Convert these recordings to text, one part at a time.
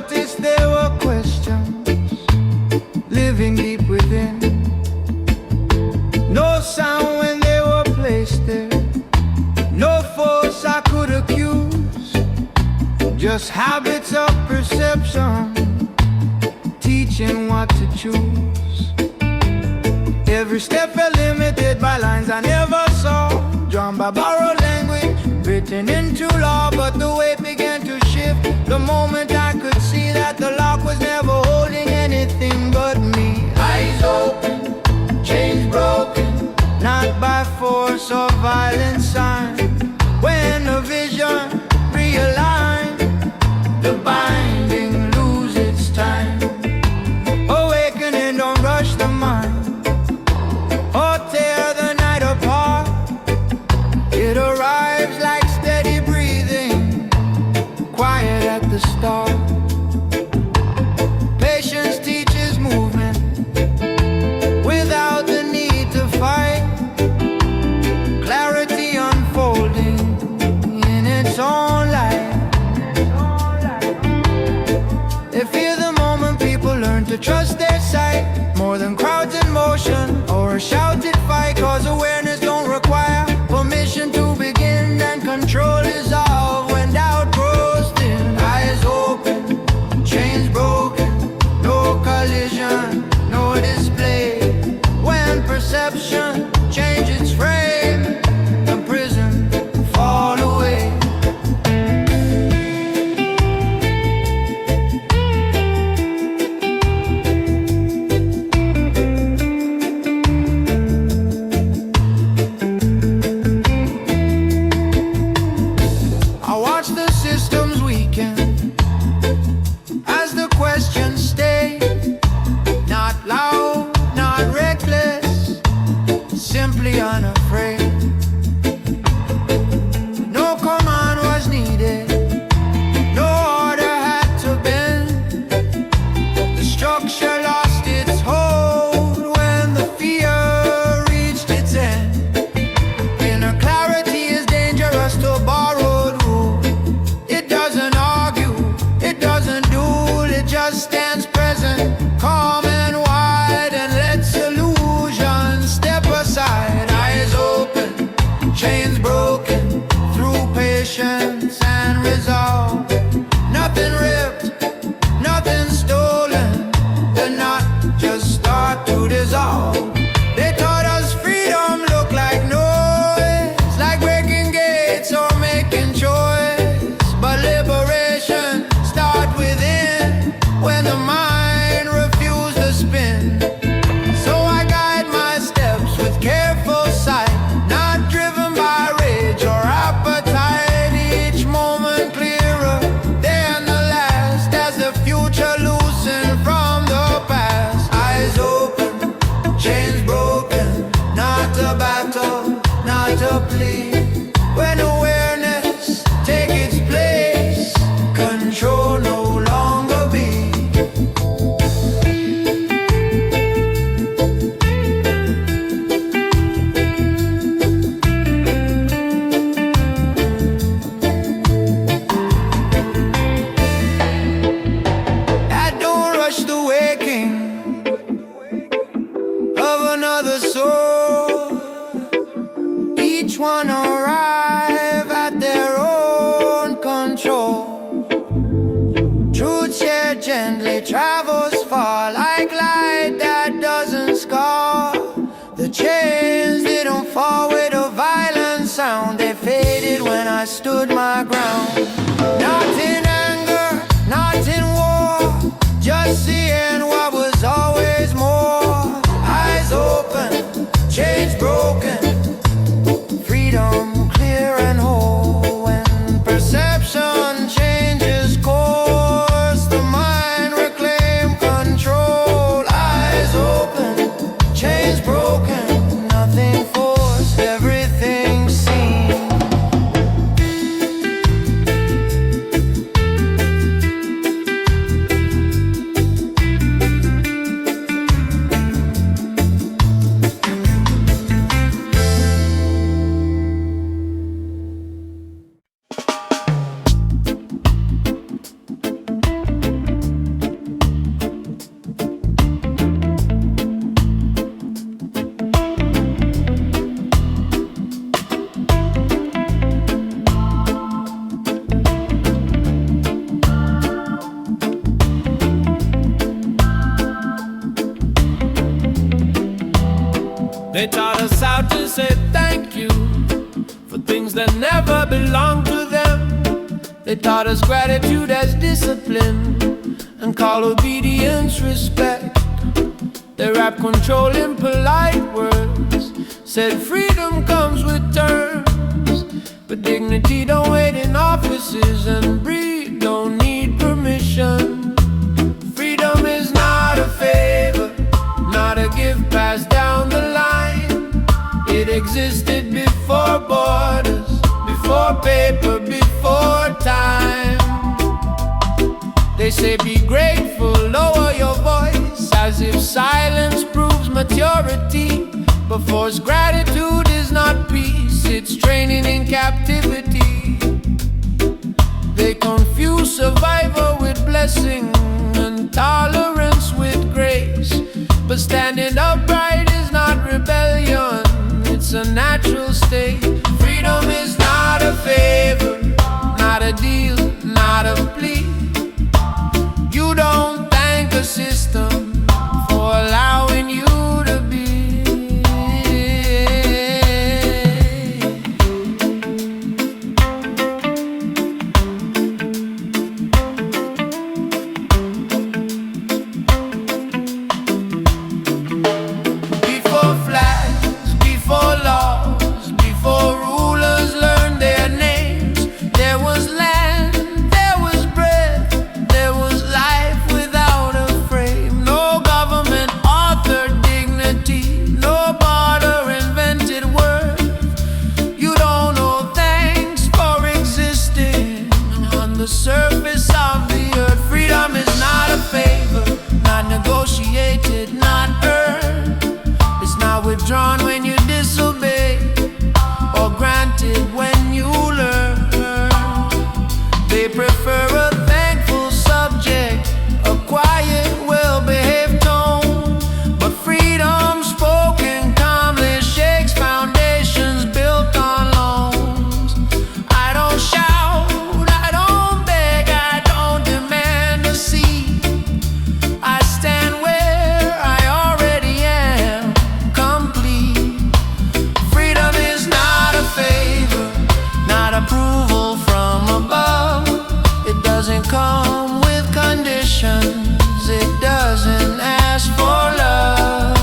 noticed there were questions living deep within. No sound when they were placed there, no force I could accuse, just habits of perception, teaching what to choose. Every step felt limited by lines I never saw, drawn by borrowed language, written into law. But the weight began to shift the moment I could see that the lock was never holding anything but me. Eyes open, chains broken, not by force or violent sign. When the vision realigned, the binding lose its time. Awakening, don't rush the mind or tear the night apart. It arrives like steady breathing, quiet at the start. Patience teaches movement without the need to fight. Clarity unfolding in its own light. They fear the moment people learn to trust their sight, more than crowds in motion or a shouted fight. Cause awareness don't require permission to begin, and control is all when doubt grows thin. Eyes open, chains broken, no collision, no display. When perception changes its frame, the prison fall away. I watch the systems weaken as the questions stay, not loud, not reckless, simply unafraid. No command was needed, no order had to bend. The structure lost its hold when the fear reached its end. Inner clarity is dangerous to borrowed rule. It doesn't argue, it doesn't duel, it just stands present, calm and wide, and lets illusions step aside. Eyes open, chains broken, through patience and resolve. Nothing ripped, nothing stolen, the knot just start to dissolve. They taught us freedom look like noise, like breaking gates or making choice. But liberation start within, when the mind refused to spin. So I guide my steps with careful sight, not driven by rage or appetite. Each moment clearer than the last, as the future loosened from the past. Eyes open, chains broken, not a battle, not a plea. When awareness take its place, control no longer be. I don't rush the waking of another soul. Each one arrive at their own control. Truth shared gently travels far, like light that doesn't scar. The chains didn't fall with a violent sound, they faded when I stood my ground. Not in anger, not in war, just seeing what was always more. Eyes open, chains broken, freedom clear and whole. When perception changes course, the mind reclaim control. Eyes open, chains broken, nothing forced, everything seen. say thank you for things that never belonged to them. They taught us gratitude as discipline and call obedience respect. They rap control in polite words, said freedom comes with terms, but dignity don't wait in offices, and breed don't need permission. Freedom is not a favor, not a gift passed down the line. It existed before borders, before paper, before time. They say be grateful, lower your voice, as if silence proves maturity. But forced gratitude is not peace, it's training in captivity. They confuse survival with blessing and tolerance with grace. But standing upright is not rebellion, it's a natural state. Freedom is not a favor, not a deal, not a plea. You don't thank a system for allowing you to be. Before flags, before laws, before rulers learned their names, there was land, there was breath, there was life without a frame. No government authored dignity, no border invented worth. You don't owe thanks for existing on the surface of the earth. Freedom is not a favor, not negotiated, not earned. It's not withdrawn when you disobey, or granted when you learn. They prefer a thankful subject, a quiet, well-behaved tone. But freedom spoken calmly shakes foundations built on loans. I don't shout, I don't beg, I don't demand a seat. I stand where I already am, complete. Freedom is not a favor, not approval from above. It doesn't come with conditions, it doesn't ask for love.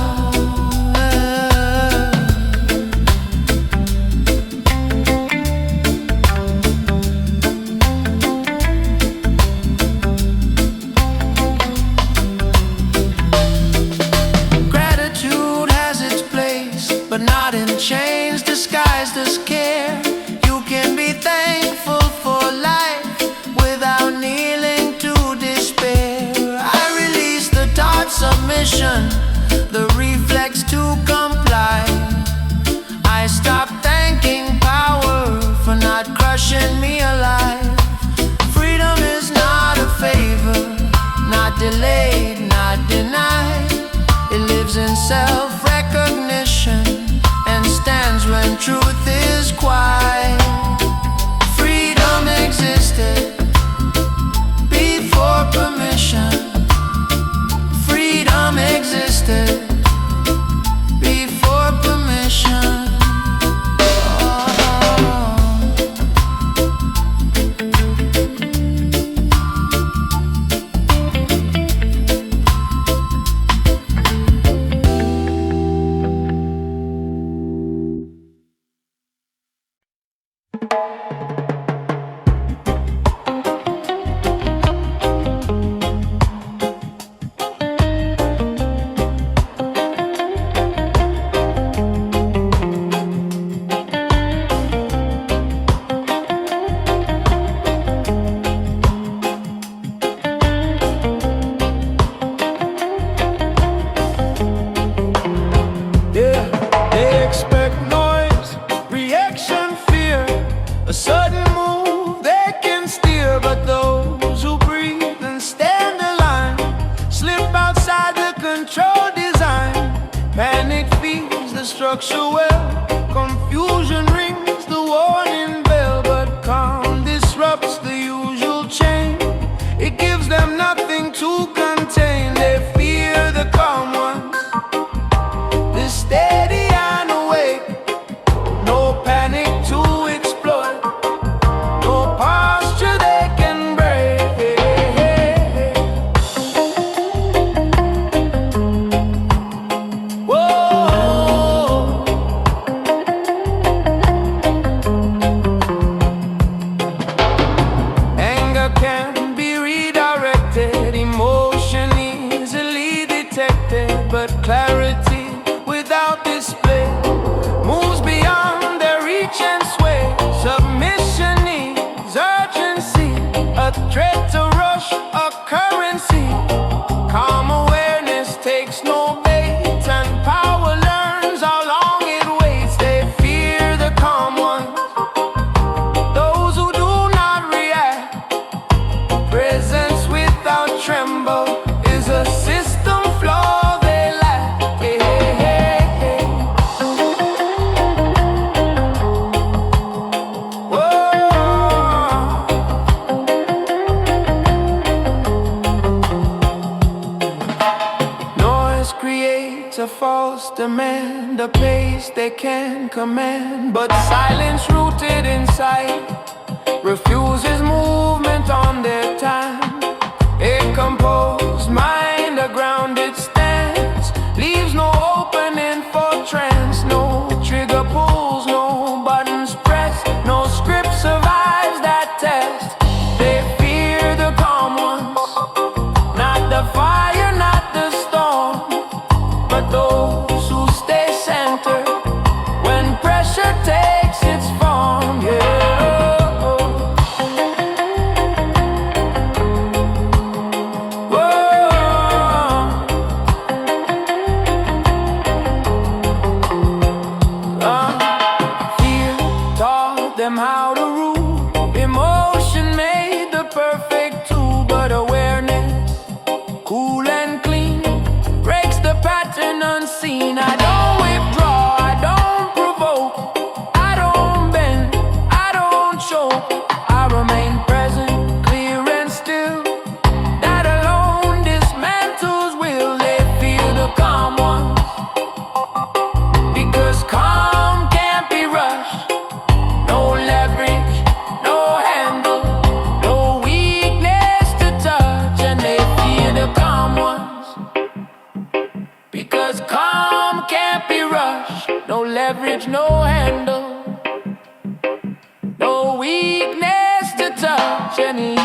Gratitude has its place, but not in chains disguised as care. You can be thankful for life without kneeling to despair. I release the thought submission, the reflex to comply. I stop thanking power for not crushing me alive. Freedom is not a favor, not delayed, not denied. It lives in self-recognition and stands when truth is quiet. Freedom existed before permission. Freedom existed before permission. They expect noise, reaction, fear, a sudden move they can steer. But those who breathe and stand aligned slip outside the control design. Panic feeds the structure well, confusion rings the warning bell. But calm disrupts the usual chain, it gives them nothing to contain. They fear the calm ones, the steady and awake, the pace they can command, but silence rooted inside refuses movement on their time. A composed mind, a grounded stance, leaves no opening for trance. No trigger pulls, no buttons pressed, no script survives that test. They fear the calm ones, not the fire, not the storm, but those who stay centered when pressure takes its form. Yeah. Them how to rule. Emotion made the perfect tool, but awareness, cool and clean, breaks the pattern unseen. I don't withdraw, I don't provoke, I don't bend, I don't choke. I remain present, clear and still. That alone dismantles will. They feel the calm ones, because calm can't be rushed. No leverage, no handle, no weakness to touch. And they fear the calm ones, because calm can't be rushed. No leverage, no handle, no weakness to touch. And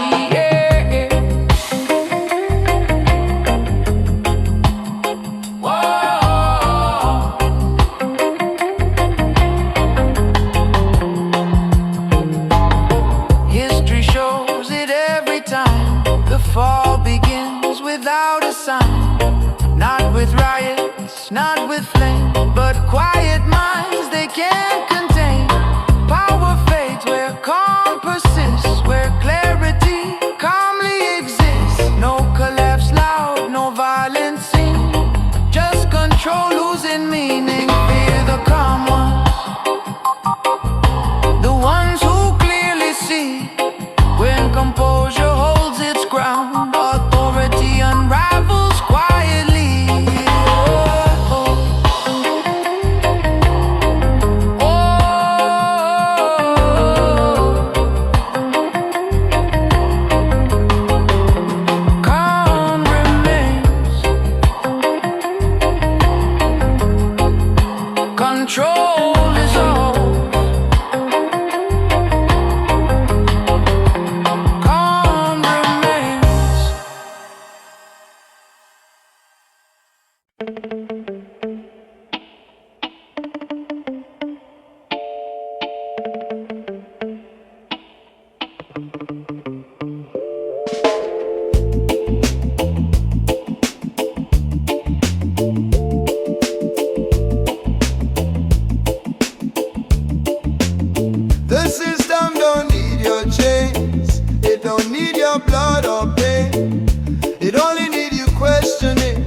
fall begins without a sign, not with riots, not with flame, but quiet minds they can't contain. Power fades where calm persists, where clarity calmly exists. No collapse loud, no violence seen, just control losing meaning. Fear the calm ones, the ones who clearly see when composure holds its ground. Authority unravels quietly. Calm remains, control is all. The system don't need your chains, it don't need your blood or pain. It only need you questioning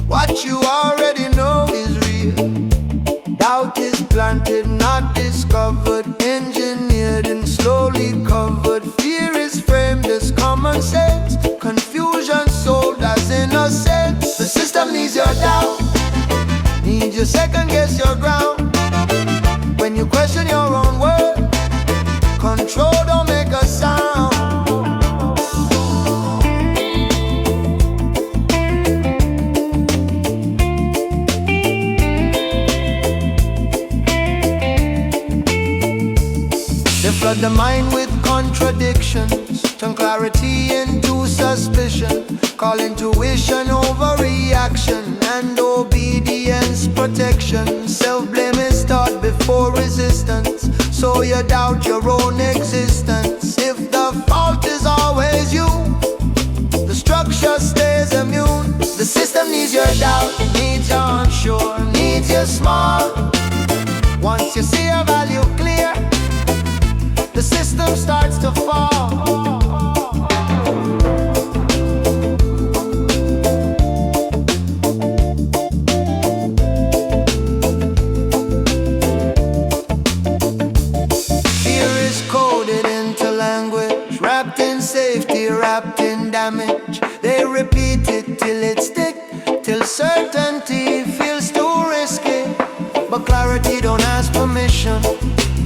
what you already know is real. Doubt is planted, not discovered, engineered and slowly covered. Fear is framed as common sense, confusion sold as innocence. The system needs your doubt, needs you second guess your ground. When you question your own word, control don't make a sound. They flood the mind with contradictions, turn clarity into suspicion, call intuition overreaction, and obedience protection. Self-blame is taught before resistance, so you doubt your own existence. If the fault is always you, the structure stays immune. The system needs your doubt, needs your unsure, needs you small. Once you see your value clear, the system starts to fall. Wrapped in damage, they repeat it till it stick, till certainty feels too risky. But clarity don't ask permission.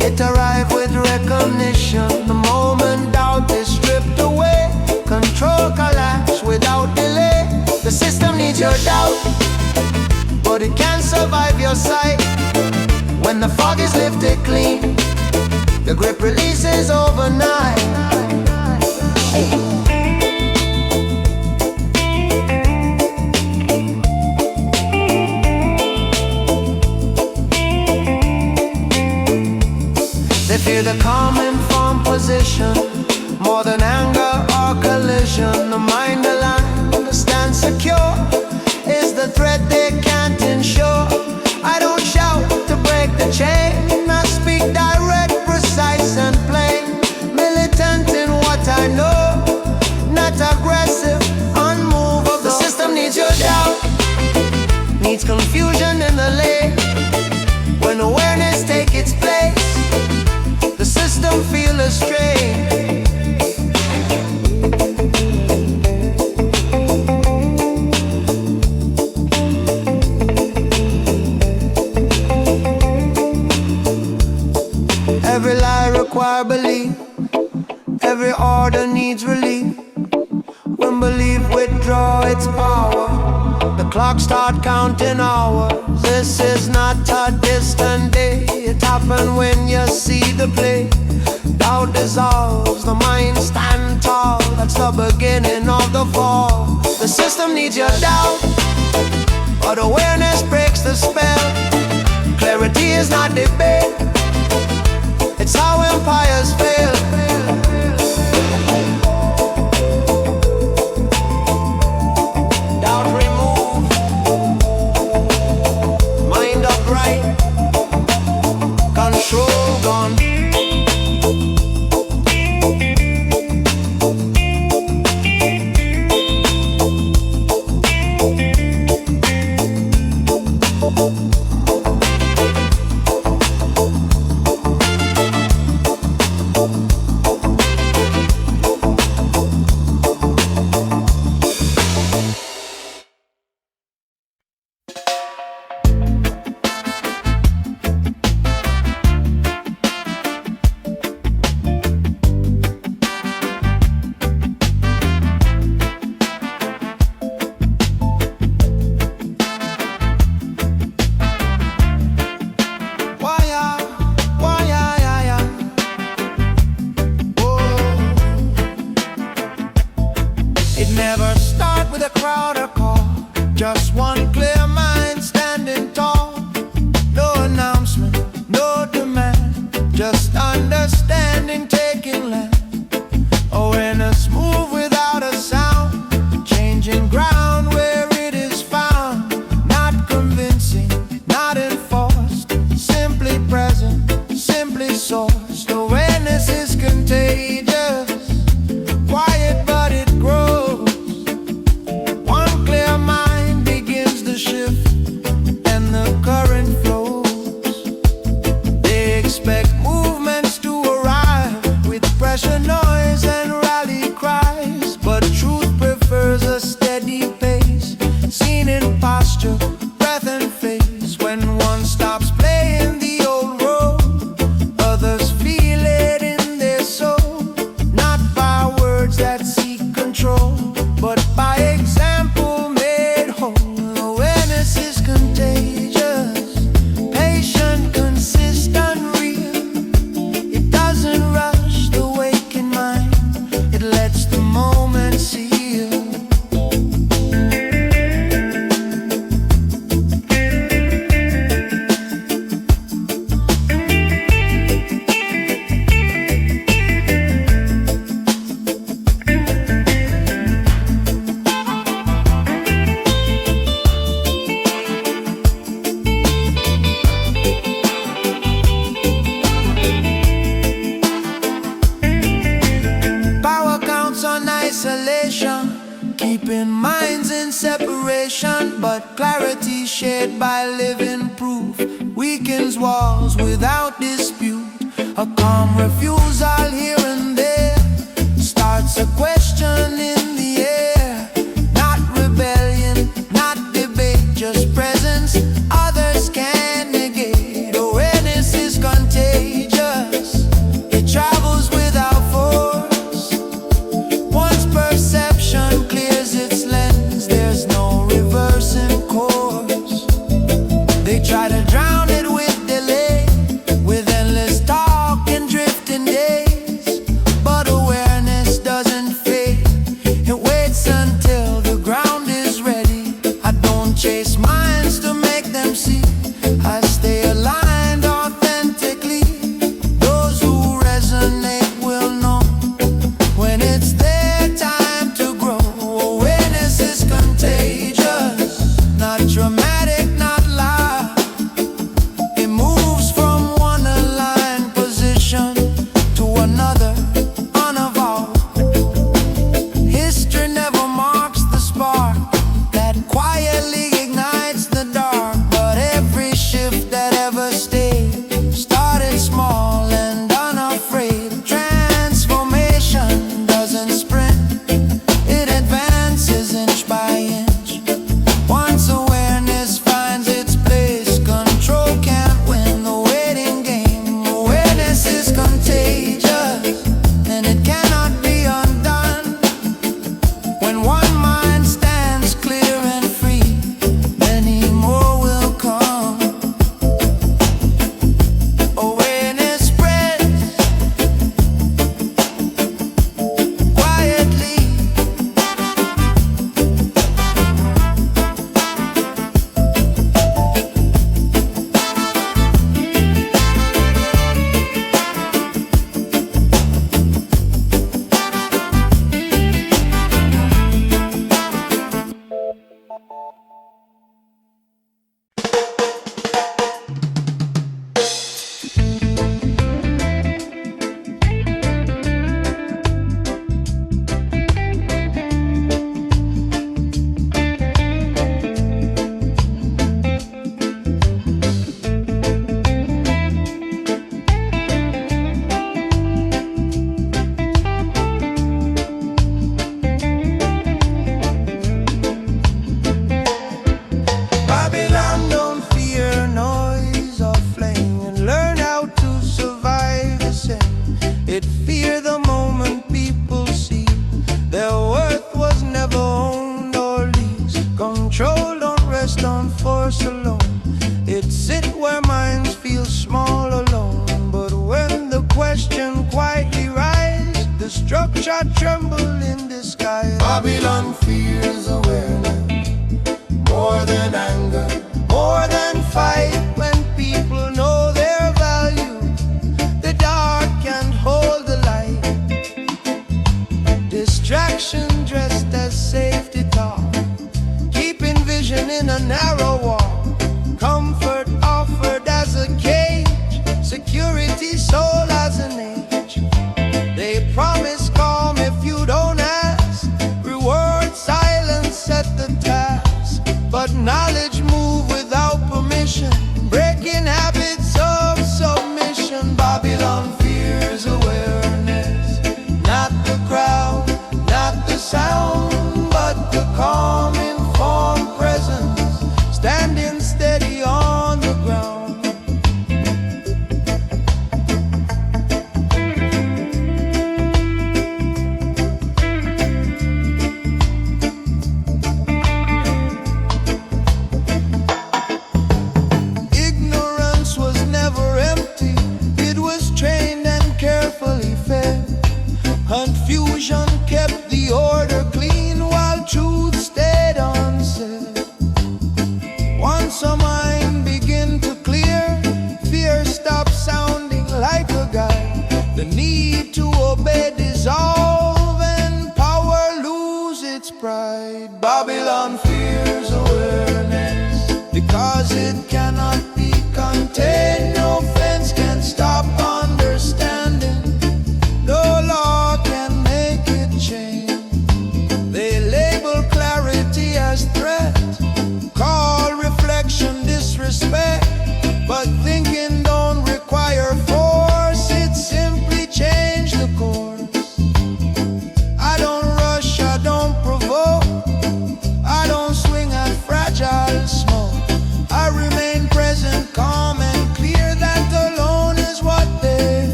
It arrives with recognition. The moment doubt is stripped away, control collapse without delay. The system needs your doubt, but it can't survive your sight. When the fog is lifted clean, the grip releases overnight. They fear the calm informed position more than anger or collision. The mind aligned to stand secure is the threat they can't ensure. I don't shout to break the chain, I speak direct, precise and plain. Militant in what I know, not aggressive, unmovable. The system needs your doubt, needs confusion in the lane. When awareness take its place, the system feel a strain. Every lie requires belief, every order needs relief. When belief withdraw its power, the clock start counting hours. This is not a distant day, it happens when you see the play. Doubt dissolves, the mind stand tall. That's the beginning of the fall. The system needs your doubt, but awareness breaks the spell. Clarity is not debate, it's how empires fail. Doubt removed, mind upright, control gone. Never start with a crowd or call, just one clear mind standing tall. No announcement, no demand, just understanding taking land. Awareness move without a sound, changing ground where it is found. Not convincing, not enforced, simply present, simply sourced. Awareness is contagious, quiet but it grows. Noise and rally cries, but truth prefers a steady pace, seen in posture, breath and face. When one stops playing the old role, others feel it in their soul. Not by words that seek control, but by example made whole. Awareness is contagious, patient, consistent, real. It doesn't rush the waking mind, it lets the moment seal. Isolation, keeping minds in separation, but clarity shared by living proof weakens walls without dispute. A calm refusal here and there starts a question in the air. Not rebellion, not debate, just presence others can negate.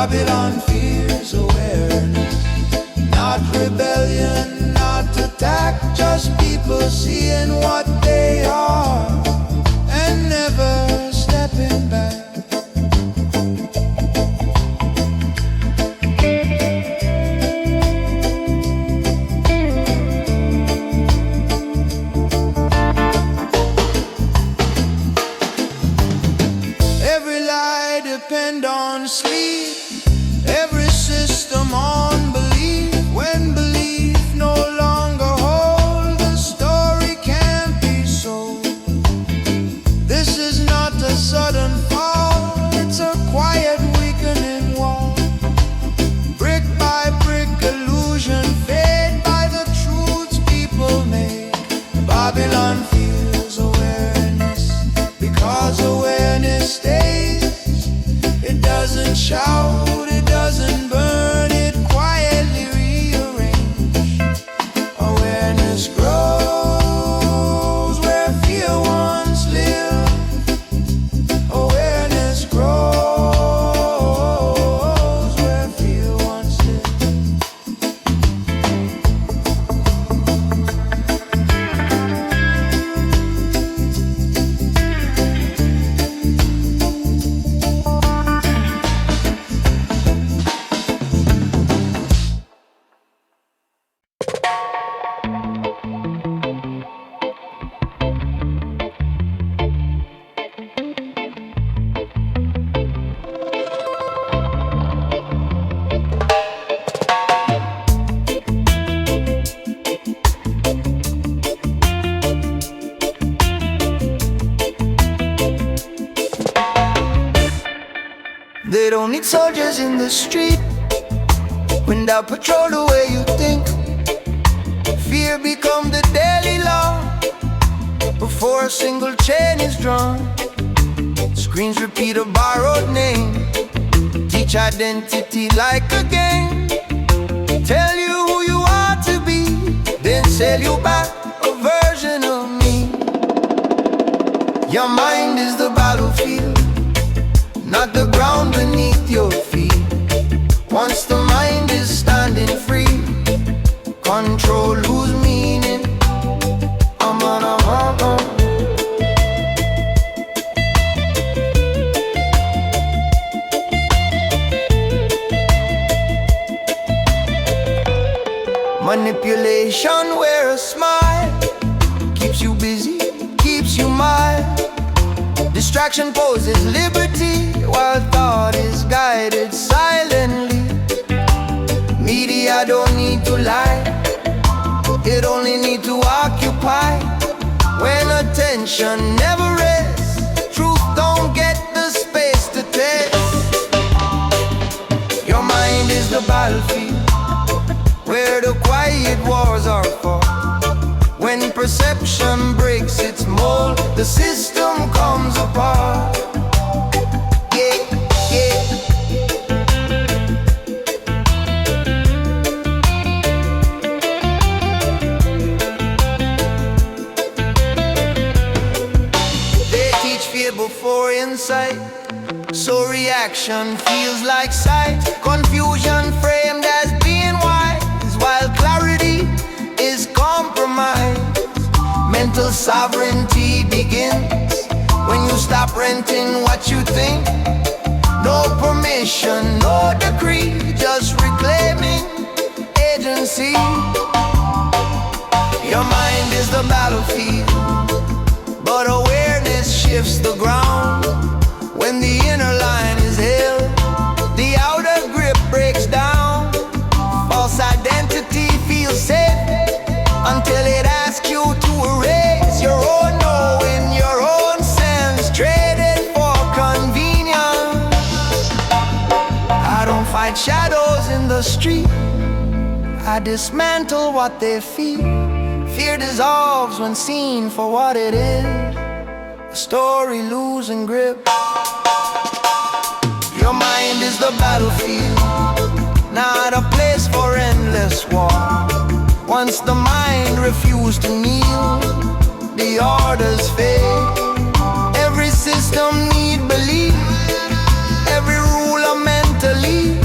Babylon fears awareness, not rebellion, not attack, just people seeing what they are and never stepping back. Every lie depend on sleep, every system on belief. When belief no longer holds, the story can't be sold. This is not a sudden fall, it's a quiet weakening wall. Brick by brick, illusion fade by the truths people make. Babylon feels awareness, because awareness stays. It doesn't shout, it doesn't burn, it quietly rearranges. Awareness grows where fear once lived. Awareness grows where fear once lived. They don't need soldiers in the street when they'll patrol the way you think. Fear become the daily law before a single chain is drawn. Screens repeat a borrowed name, teach identity like a game. Tell you who you are to be, then sell you back a version of me. Your mind is the battlefield, not the ground beneath your feet. Once the mind is standing free, control lose meaning. Manipulation where a smile keeps you busy, keeps you mild. Distraction poses liberty, while thought is guided silently. Media don't need to lie, it only need to occupy. When attention never rests, truth don't get the space to test. Your mind is the battlefield where the quiet wars are fought. When perception breaks its mold, the system comes apart. Yeah, yeah. They teach fear before insight, so reaction feels like sight. Confusion framed as being wise, while clarity is compromised. Mental sovereignty begins when you stop renting what you think. No permission, no decree, just reclaiming agency. Your mind is the battlefield, but awareness shifts the ground. When the inner line is held, the outer grip breaks down. False identity feels safe until it asks you to erase your own knowing, your own sense, traded for convenience. I don't fight shadows in the street, I dismantle what they feed. Fear dissolves when seen for what it is, a story losing grip. Your mind is the battlefield, not a place for endless war. Once the mind refused to kneel, the orders fade. Every system need belief, every ruler mentally.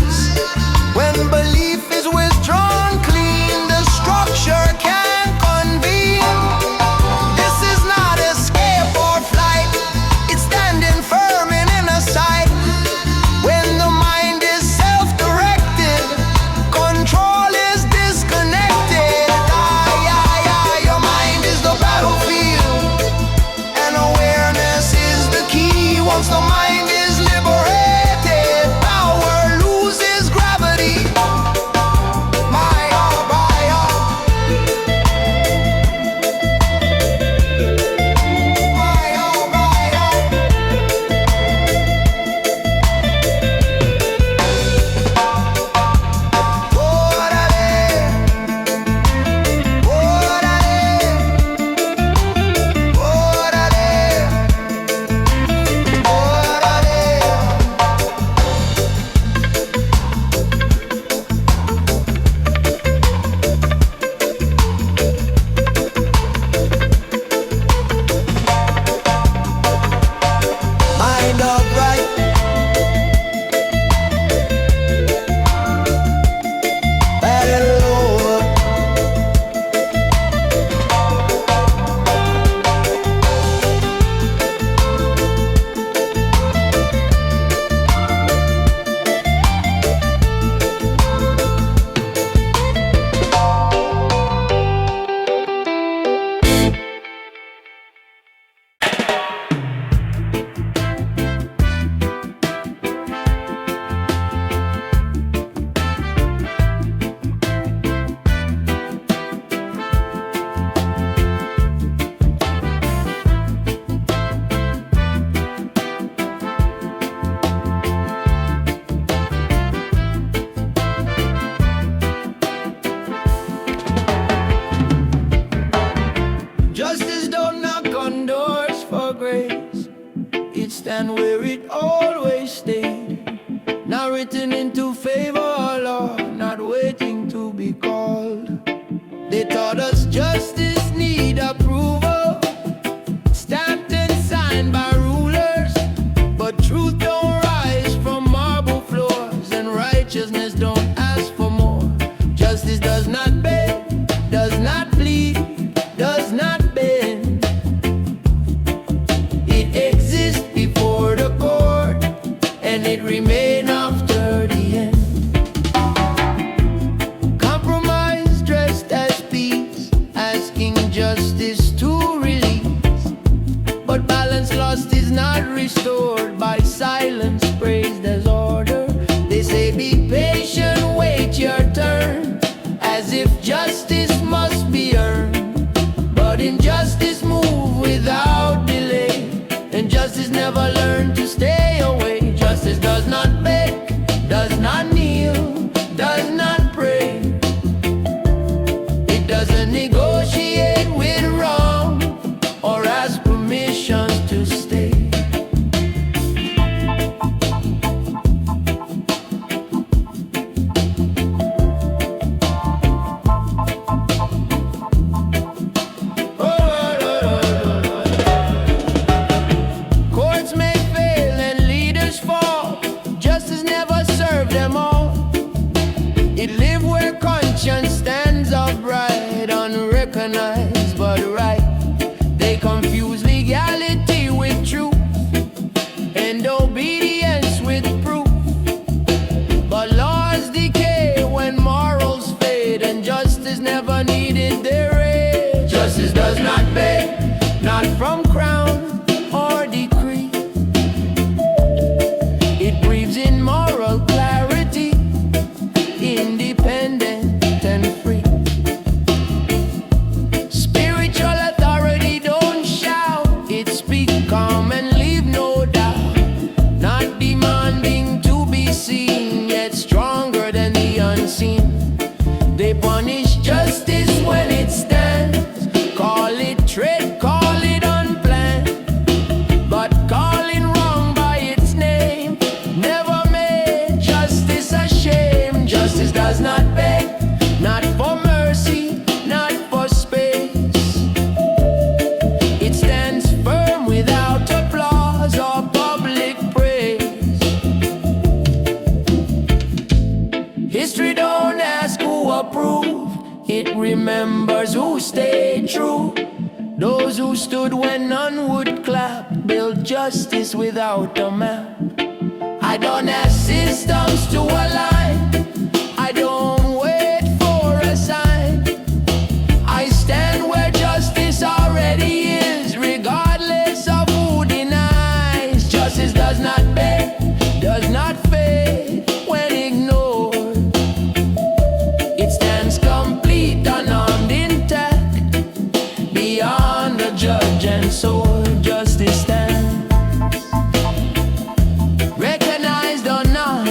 pain after the end. Compromise dressed as peace, asking justice to release. But balance lost is not restored by silence praised as order. They say be patient, wait your turn, as if justice must be earned. But injustice move without delay, and justice never learned to stay away. Justice does not beg, does not kneel, does not pray. It doesn't negotiate with wrong or ask permission to stay. Courts may fail and leaders fall. Justice never served them all. It live where conscience stands upright, unrecognized but right. They confuse legality with truth and obedience with proof. But laws decay when morals fade, and justice never needed their aid. Justice does not beg, not from crown or decree. It breathes in moral clarity, independent and free. Spiritual authority don't shout, it speaks calm and leave no doubt. Not demanding to be seen, yet stronger than the unseen. They punish justice when it stands, call it tread, call it unplanned. But calling wrong by its name never made justice a shame. Justice does not beg, not for mercy, not for space. It stands firm without applause or public praise. History don't ask who approved, it remembers who stayed true. Those who stood when none would clap, built justice without a map. I don't ask systems to align, I don't wait for a sign. I stand where justice already is, regardless of who denies. Justice does not beg, does not fade when ignored. It stands complete, unarmed, intact, beyond the judge and sword. Justice stands, recognized or not.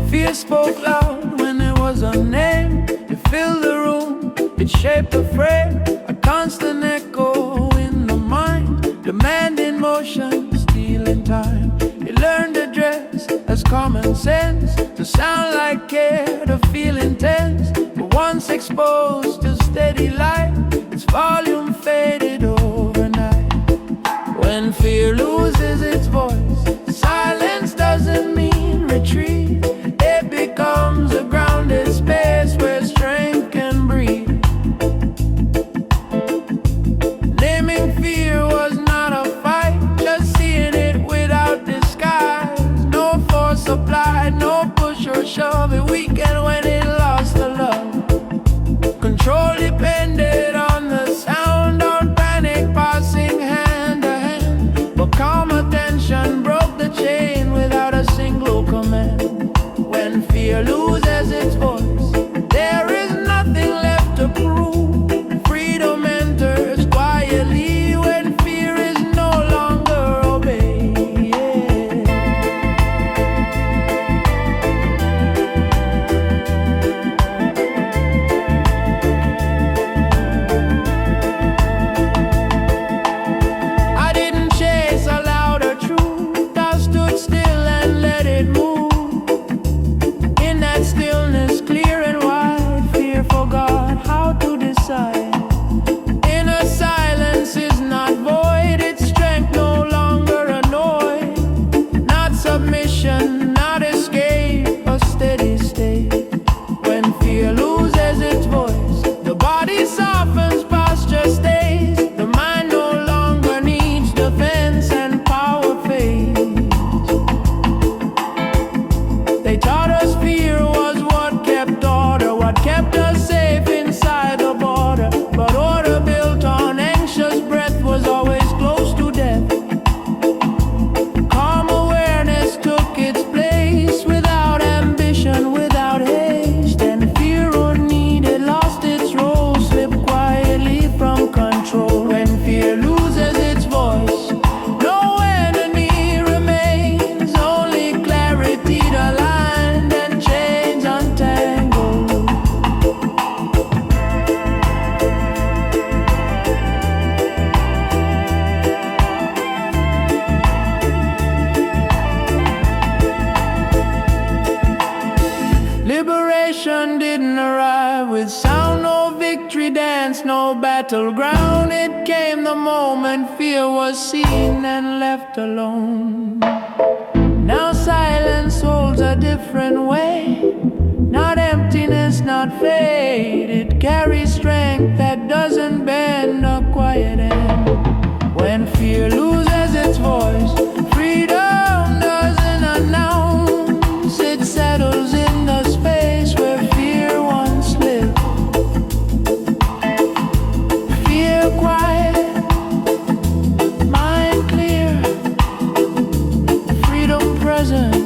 Fear spoke loud when there was a name. It filled the room, it shaped the frame. A constant echo in the mind, demanding motion, stealing time. It learned to dress as common sense, to sound like care, to feel intense. But once exposed to steady light, its volume faded overnight. When fear loses its voice, silence doesn't mean retreat. It becomes a grounded space where strength can breathe. Naming fear was not a fight, just seeing it without disguise. No force applied, no push or shove. It weakened when it lost the love. Control depended on the sound, on panic passing hand to hand. But calm attention broke the chain without a single command. When fear loses its voice, there is nothing left to prove. Freedom enters quietly when fear is no longer obeyed. no battleground. It came the moment fear was seen and left alone. Now silence holds a different way. Not emptiness, not fate. It carries strength that doesn't bend or quiet end. When fear loses its voice, freedom doesn't announce. It settles in the space where fear once lived. Fear quiet, mind clear, freedom present.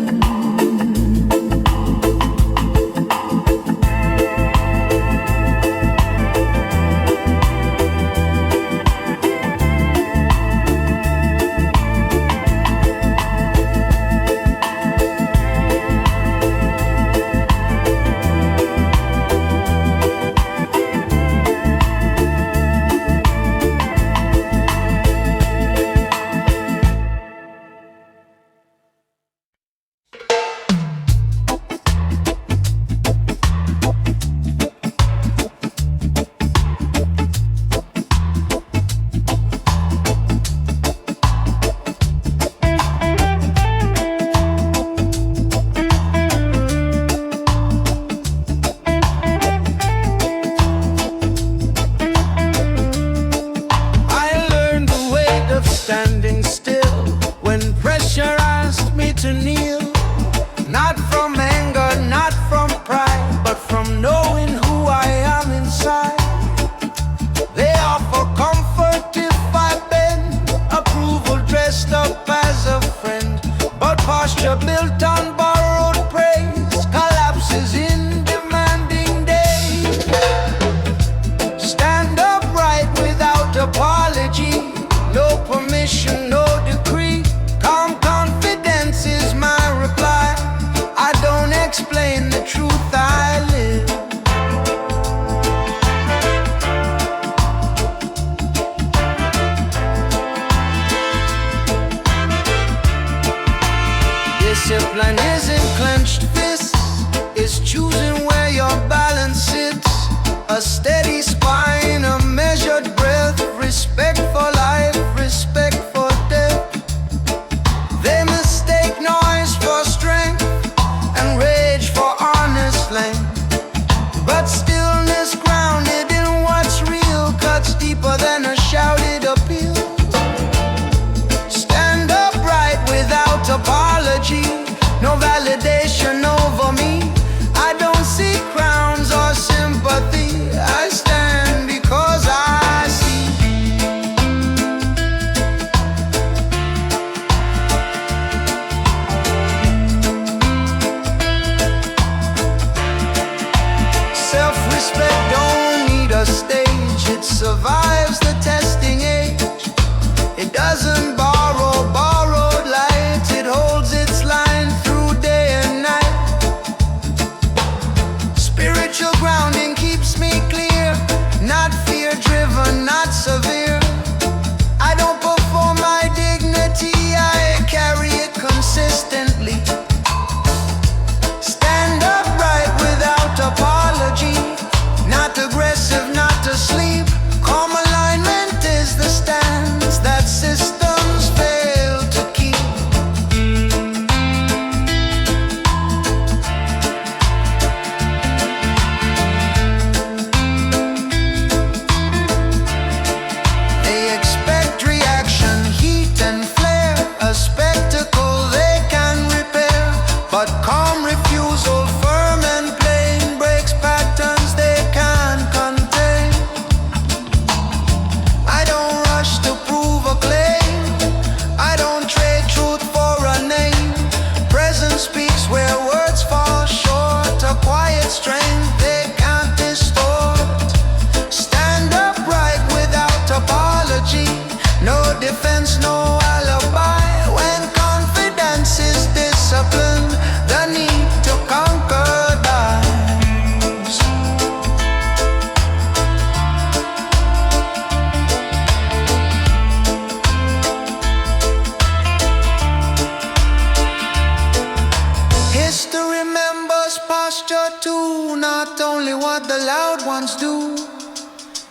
Built on borrowed praise collapses in demanding days. Stand upright without apology, no permission, no decree. Calm confidence is my reply. I don't explain the truth, I live. Discipline isn't clenched fists, it's choosing where your balance sits. A steady spine, a measured breath, respect for life, respect for death. They mistake noise for strength and rage for honest length. But stillness grounded in what's real cuts deeper than a shouted appeal. Stand upright without apology, no validation over me. I don't seek crowns or sympathy. I stand because I see. Self-respect don't need a stage. It survives the testing age. It doesn't borrow borrowed light. It holds its line through day and night. Spiritual grounding keeps me clear, not fear-driven, not severe. I don't perform my dignity, I carry it consistently. Stand upright without apology, not aggressive, not asleep. Calm alignment is the stance that systems fail to keep. They expect reaction, heat and flare, a spectacle they can repair. But calm refusal, firm and plain, breaks patterns they can't contain. I don't rush to prove a claim, I don't trade truth for a name. Presence speaks where words fall short, a quiet strength they can't distort. Stand upright without apology, no defense, no alibi. When confidence is disciplined, the need to conquer dies. History remembers posture too, not only what the loud ones do.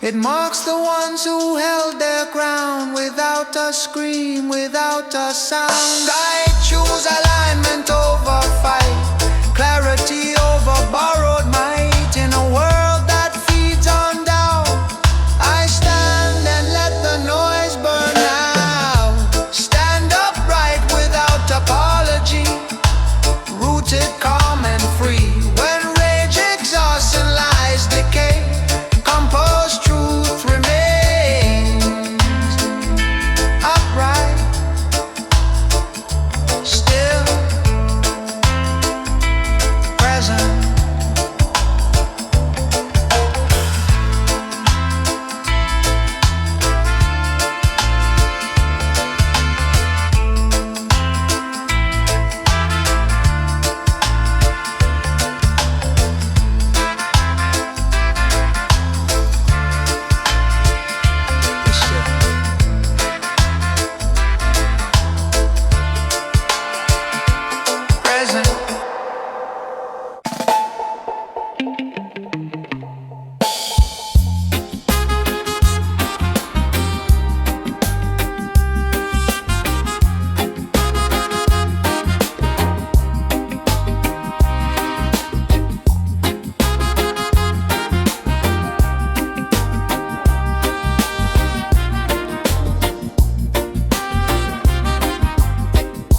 It marks the ones who held their ground without a scream, without a sound. I choose alignment over fight, clarity over borrowed might. In a world that feeds on doubt, I stand and let the noise burn out. Stand upright without apology, rooted, calm and free. When rage exhausts and lies decay, composed truth remains. Upright, still, present.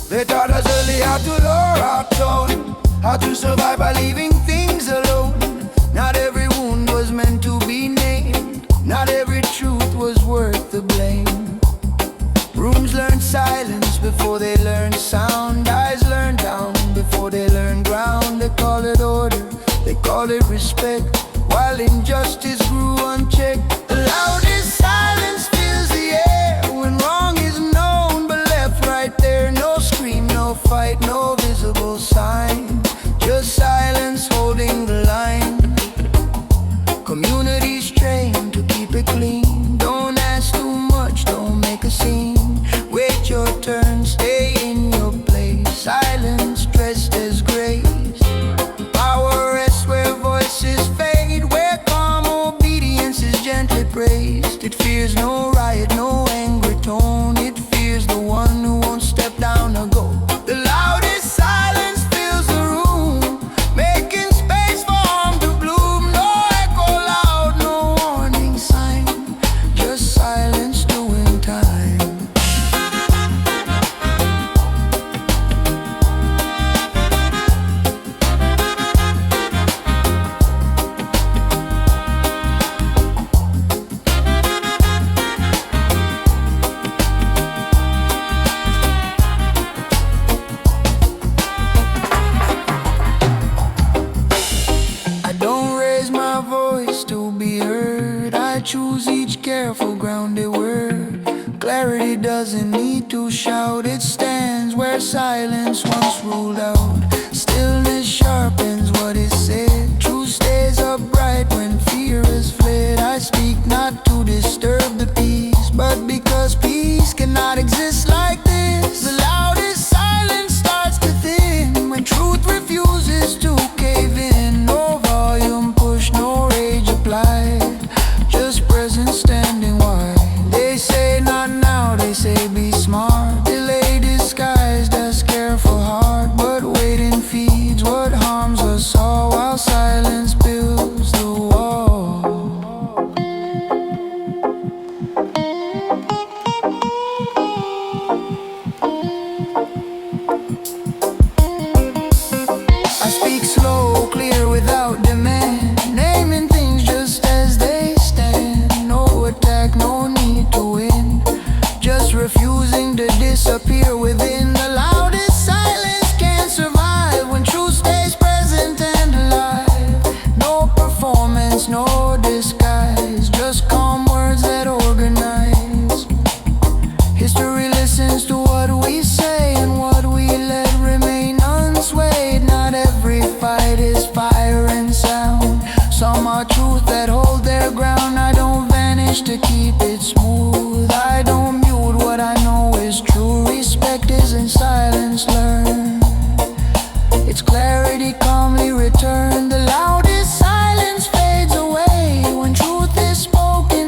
They taught us early how to lure our tone, how to survive by leaving things alone. Not every wound was meant to be named, not every truth was worth the blame. Rooms learned silence before they learned sound. Eyes learned down before they learned ground. They call it order, they call it respect, while injustice grew unchecked. The loudest silence fills the air when wrong is known but left right there. No scream, no fight, no visible sign, just silence holding the line. Communities trained to keep it clean. Don't ask too much, don't make a scene. Wait your turn, stay in your place. Silence dressed as grace. Power rests where voices fade, where calm obedience is gently praised. It fears no riot, no angry tone. It fears the one who won't step down or go. The loudest silence fills the room, making space for harm to bloom. No echo loud, no warning sign, just silence doing time. I don't raise my voice to be heard, I choose each careful grounded word. Clarity doesn't need to shout, it stands where silence once ruled out. Stillness sharpens what is said, truth stays upright when fear is fled. I speak not to disturb the peace, but because peace cannot exist like this. The loudest silence starts to thin when truth refuses to cave in. No volume push, no rage applied, just presence standing wide. They say not now, they say be smart. Delay disguised as careful heart, but waiting feeds what harms us all, while silence builds the wall. I speak slow, clear without demand, naming things just as they stand. No attack, no need to win, just refusing to disappear within. The loudest silence can't survive when truth stays present and alive. No performance, no disguise, just calm words that organize. History listens to what we say and what we let remain unswayed. Not every fight is fire and sound, some are truth that hold their ground. I don't vanish to keep it smooth, I don't mute what I know is true. Respect is in silence learned, its clarity calmly returned. The loudest silence fades away when truth is spoken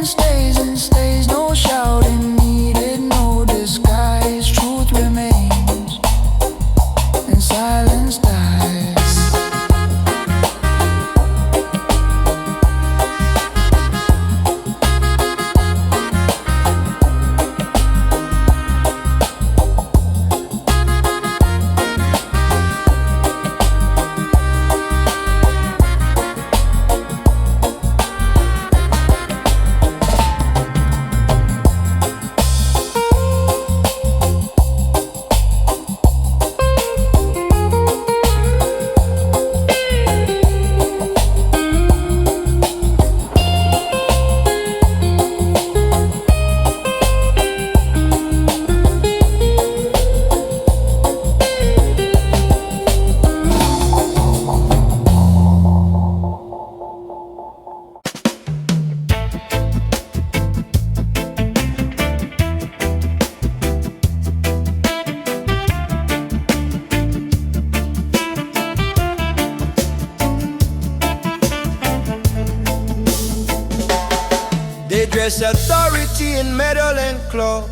Express authority in metal and claw.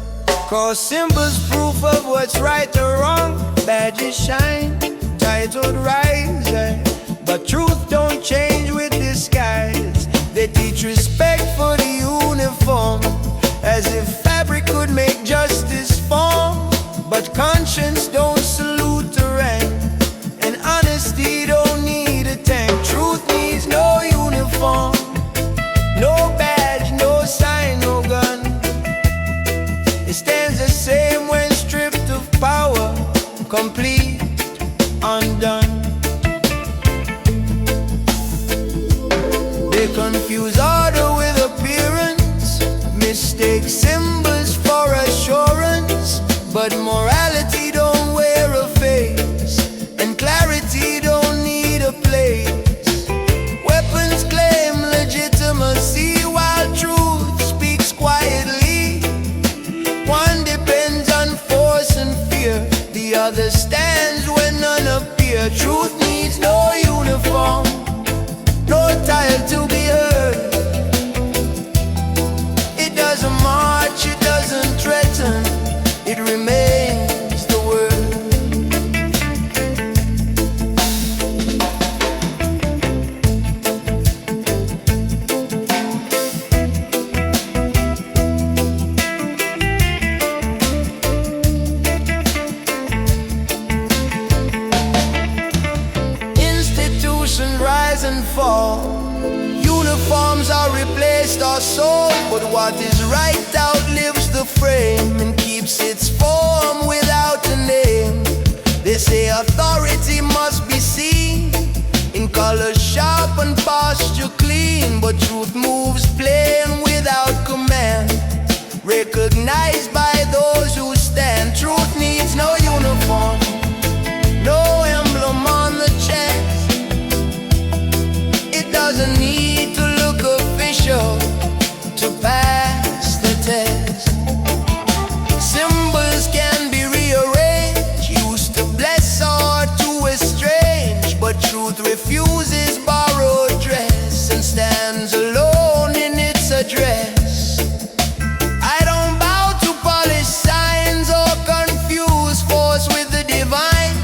Cause symbols proof of what's right or wrong. Badges shine, titled rise, but truth don't change with disguise. They teach respect for the uniform, as if fabric could make justice form. But conscience don't salute the rank, and honesty don't need a tank. Truth needs no uniform, no badge, no sign, no gun. It stands the same when stripped of power, complete, undone. They confuse order with appearance, mistake symbols for assurance. But morality don't wear a face, and clarity don't need a place. Weapons claim legitimacy while truth speaks quietly. One depends on force and fear, the other stands when none appear. Truth needs no uniform, no tile to be heard. It doesn't march, it doesn't threaten, it remains the word. Institutions rise and fall, uniforms are replaced or sold, but what is right outlives the frame and keeps its form without a name. They say authority must be seen in color sharp and posture clean, but truth moves plain without command, recognized by those who stand. Truth needs no uniform, no emblem on the chest. It doesn't need to look official to pass the test. Symbols can be rearranged, used to bless or to estrange, but truth refuses borrowed dress and stands alone in its address. I don't bow to polished signs or confuse force with the divine.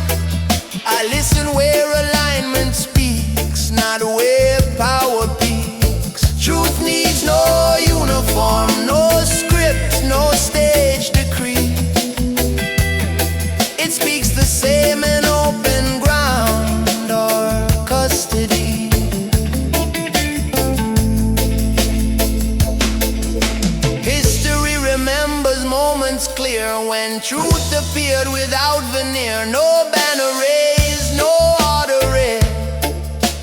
I listen where alignment speaks, not where power peaks. Truth needs no uniform, no script, no stage decree. It speaks the same in open ground or custody. History remembers moments clear when truth appeared without veneer. No banner raised, no order read,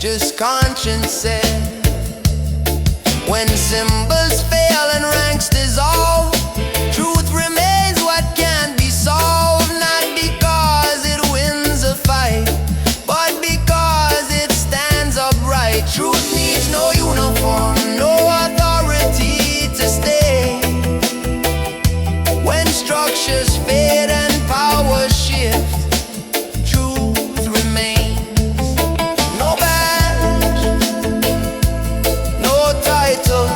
just conscience said. When symbols fail and ranks dissolve, truth remains what can't be solved. Not because it wins a fight, but because it stands upright. Truth needs no uniform, no authority to stay. When structures fade and power shift, truth remains. No badge, no title,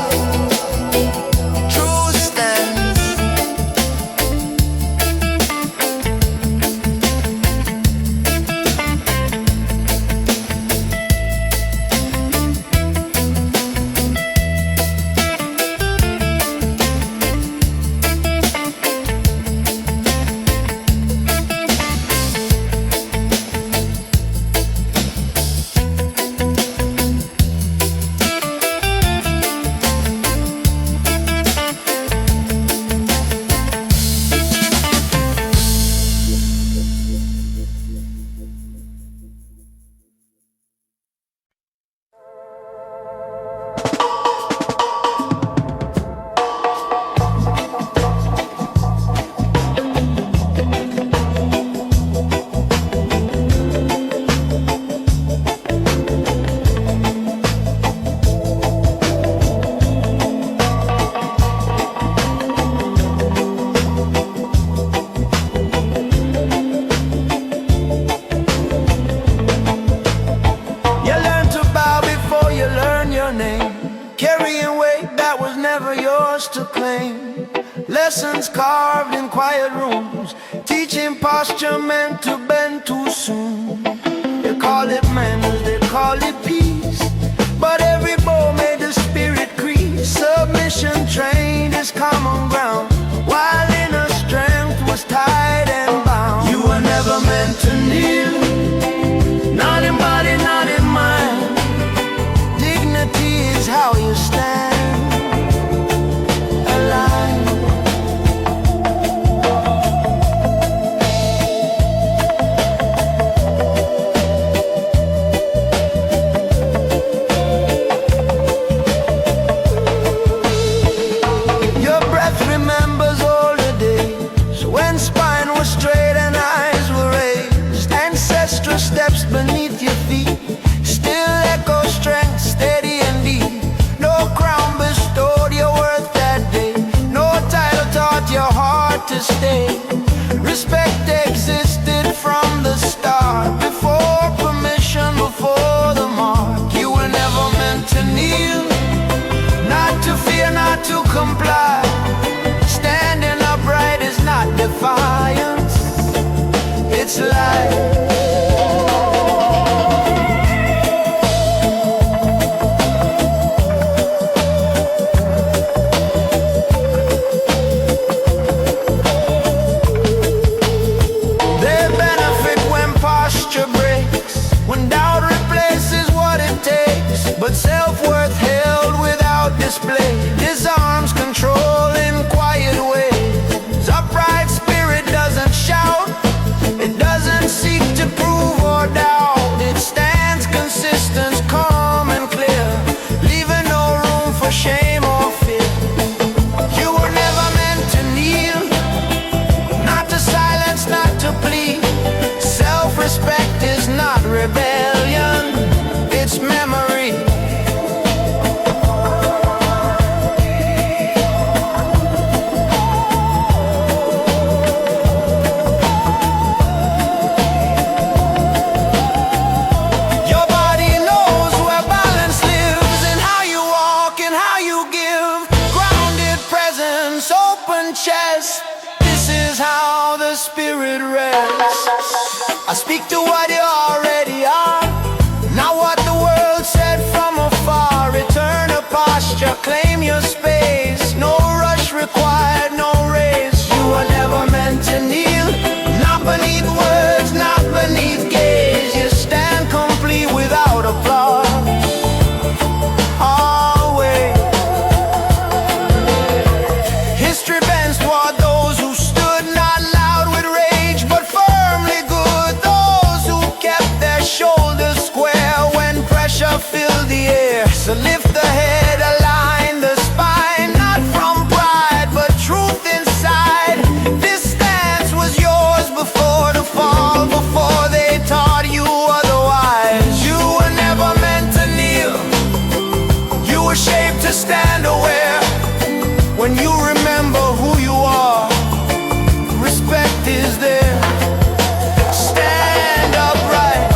lessons carved in quiet rooms, teaching posture meant to bend too soon. They call it manners, they call it peace, but every bow made the spirit crease. Submission trained is common ground, while inner strength was tied and bound. You were never meant to kneel, not in body, not in mind. Dignity is how you stand alive. Your breath remembers older days, when spine was straight and eyes were raised. Ancestral steps beneath your feet still echo strength, steady and deep. No crown bestowed your worth that day, no title taught your heart to stay. Respect existed from the start, before permission, before the mark. You were never meant to kneel, not to fear, not to comply. Standing upright is not defiance, it's life. They benefit when posture breaks, when doubt replaces what it takes. But self-worth held without display disarms control in quiet ways. Upright spirit doesn't shout, it doesn't seek to prove or doubt. It stands consistent, calm and clear, leaving no room for shame or fear. You were never meant to kneel, not to silence, not to plead. Self-respect is not rebellion, it's memory. Your body knows where balance lives, in how you walk and how you give. Grounded presence, open chest, this is how the spirit rests. I speak to what you already are, not what the world said from afar. Return to posture, claim your space. No rush required, no race. You were never meant to kneel, not beneath words, not beneath gaze. You stand complete without applause, always. History bends toward those who stood not loud with rage, but firmly good. Those who kept their shoulders square when pressure filled the air. So lift the head, align the spine, not from pride, but truth inside. This stance was yours before the fall, before they taught you otherwise. You were never meant to kneel, you were shaped to stand aware. When you remember who you are, respect is there. Stand upright,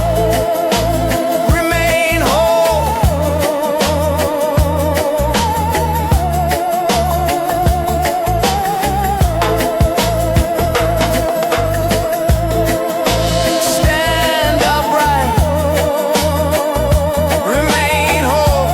remain whole. Stand upright, remain whole.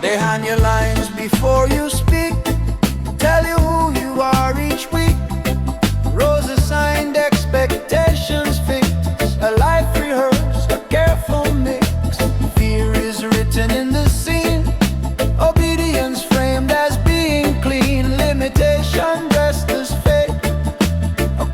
They hand you lines before you speak, tell you who you are each week. Roses signed, expectations fixed, a life rehearsed, a careful mix. Fear is written in the scene, obedience framed as being clean. Limitation dressed as fate, a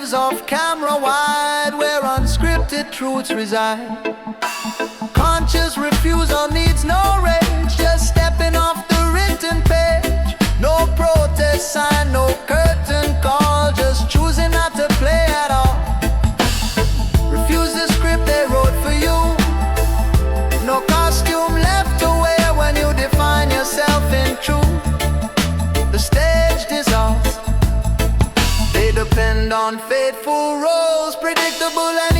lives off camera wide, where unscripted truths reside. Conscious refusal needs no rage, just stepping off the written page. No protest sign, no curtain call, just choosing not to play at all. Refuse the script they wrote for you. No costume left to wear when you define yourself in truth. The stage dissolves. They depend on faithful roles, predictable and